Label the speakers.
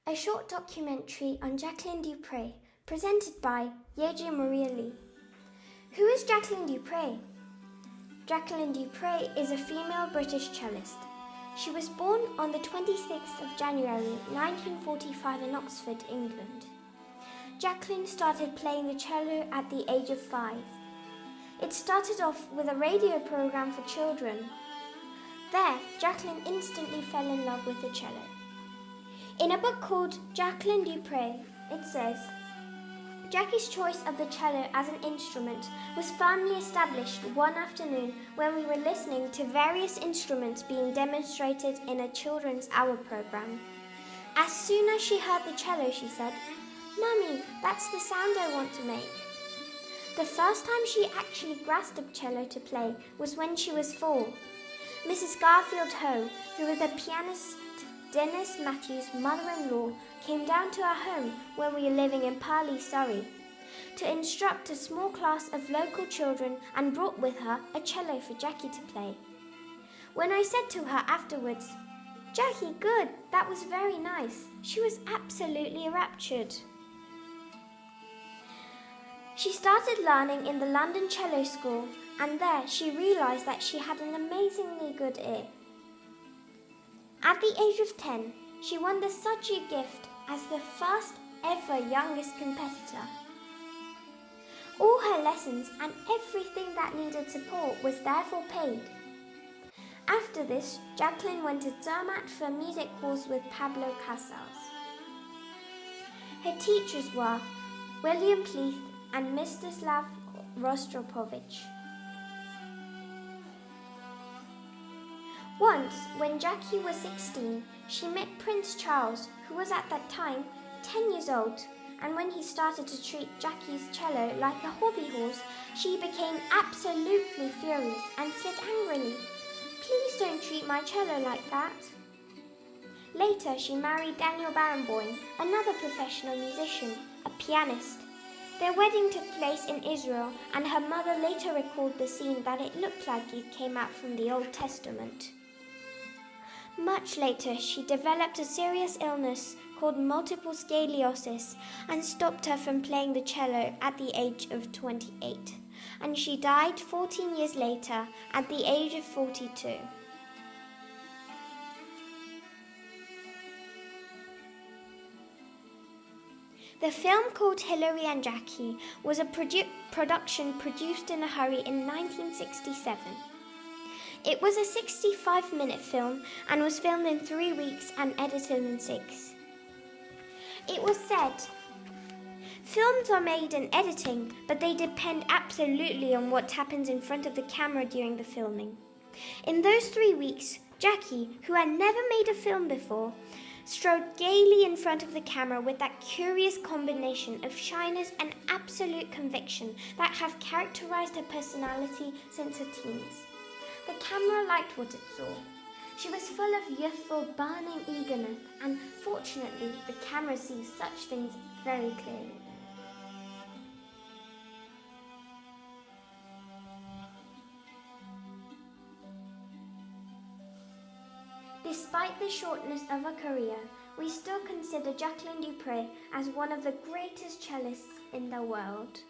Speaker 1: a short documentary on Jacqueline Du Pré, presented by Yeji Maria Lee. Who is Jacqueline Du Pré? Jacqueline Du Pré is a female British cellist. She was born on the 26th of January 1945 in Oxford, England. Jacqueline started playing the cello at the age of 5. It started off with a radio program for children. There, Jacqueline instantly fell in love with the cello. In a book called Jacqueline Du Pré, it says, Jackie's choice of the cello as an instrument was firmly established one afternoon when we were listening to various instruments being demonstrated in a children's hour program. As soon as she heard the cello, she said, "Mummy, that's the sound I want to make." The first time she actually grasped a cello to play was when she was 4. Mrs. Garfield Ho, who was the pianist Dennis Matthews' mother-in-law, came down to our home when we were living in Purley, Surrey, to instruct a small class of local children and brought with her a cello for Jackie to play. When I said to her afterwards, "Jackie, good, that was very nice," she was absolutely raptured. She started learning in the London Cello School, and there she realised that she had an amazingly good ear. At the age of 10, she won the Sudgy gift as the first ever youngest competitor. All her lessons and everything that needed support was therefore paid. After this, Jacqueline went to Zermatt for music course with Pablo Casals. Her teachers were William Pleath and Mstislav Rostropovich. Once, when Jackie was 16, she met Prince Charles, who was at that time 10 years old, and when he started to treat Jackie's cello like a hobby horse, she became absolutely furious and said angrily, "Please don't treat my cello like that." Later, she married Daniel Barenboim, another professional musician, a pianist. Their wedding took place in Israel, and her mother later recalled the scene that it looked like it came out from the Old Testament. Much later, she developed a serious illness called multiple scoliosis and stopped her from playing the cello at the age of 28, and she died 14 years later at the age of 42. The film called Hilary and Jackie was a production produced in a hurry in 1967. It was a 65-minute film and was filmed in 3 weeks and edited in 6. It was said, "Films are made in editing, but they depend absolutely on what happens in front of the camera during the filming." In those 3 weeks, Jackie, who had never made a film before, strode gaily in front of the camera with that curious combination of shyness and absolute conviction that have characterized her personality since her teens. The camera liked what it saw. She was full of youthful, burning eagerness, and fortunately, the camera sees such things very clearly. Despite the shortness of her career, we still consider Jacqueline Du Pré as one of the greatest cellists in the world.